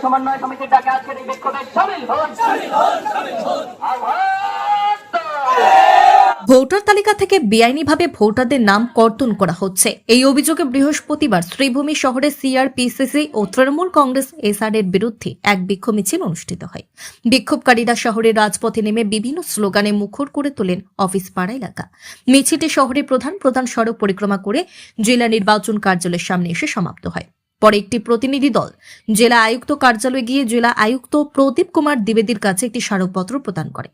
সমন্বয় সমিতির ডাকে আজকের এই বিক্ষোভে শামিল হন। ভোটার তালিকা থেকে বেআইনিভাবে ভোটারদের নাম কর্তন করা হচ্ছে। এই অভিযোগে বৃহস্পতিবার শ্রীভূমি শহরে সিআরপিসিসি ও তৃণমূল কংগ্রেস এসআর এর বিরুদ্ধে এক বিক্ষোভ মিছিল অনুষ্ঠিত হয়। বিক্ষোভকারীরা শহরের রাজপথে নেমে বিভিন্ন স্লোগানে মুখর করে তোলেন অফিস পাড়া এলাকা। মিছিলটি শহরের প্রধান সড়ক পরিক্রমা করে জেলা নির্বাচন কার্যালয়ের সামনে এসে সমাপ্ত হয়। পরে একটি প্রতিনিধি দল জেলা আয়ুক্ত কার্যালয়ে গিয়ে জেলা আয়ুক্ত প্রদীপ কুমার দ্বিবেদীর কাছে একটি স্মারকপত্র প্রদান করে।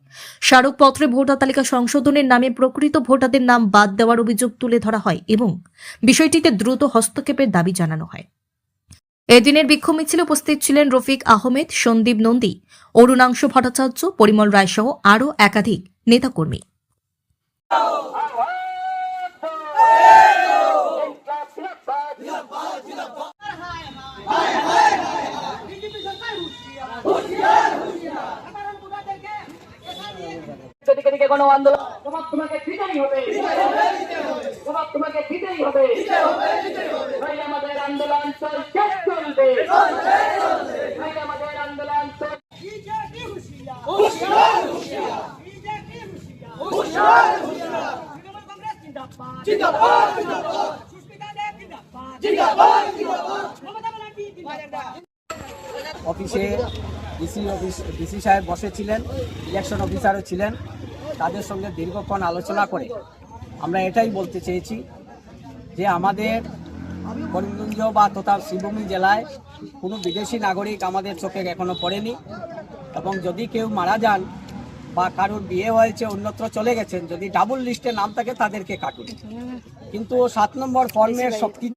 স্মারকপত্রে ভোটার তালিকা সংশোধনের নামে প্রকৃত ভোটারদের নাম বাদ দেওয়ার অভিযোগ তুলে ধরা হয় এবং বিষয়টিতে দ্রুত হস্তক্ষেপের দাবি জানানো হয়। এদিনের বিক্ষোভ মিছিলে উপস্থিত ছিলেন রফিক আহমেদ, সন্দীপ নন্দী, অরুণাংশু ভট্টাচার্য, পরিমল রায় সহ আরও একাধিক নেতাকর্মী। গণ আন্দোলন তোমাকে দিতেই হবে, তোমাকে দিতেই হবে। আমাদের আন্দোলন শেষ চলবে, আমাদের আন্দোলন অফিসে ডিসি সাহেব বসেছিলেন, ইলেকশন অফিসারও ছিলেন। তাদের সঙ্গে দীর্ঘক্ষণ আলোচনা করে আমরা এটাই বলতে চেয়েছি যে আমাদের করিমগঞ্জ বা তথা শ্রীভূমি জেলায় কোনো বিদেশি নাগরিক আমাদের চোখে এখনও পড়েনি, এবং যদি কেউ মারা যান বা কারোর বিয়ে হয়েছে অন্যত্র চলে গেছেন, যদি ডাবল লিস্টে নাম থাকে তাদেরকে কাটুন। কিন্তু 7 নম্বর ফর্মের সব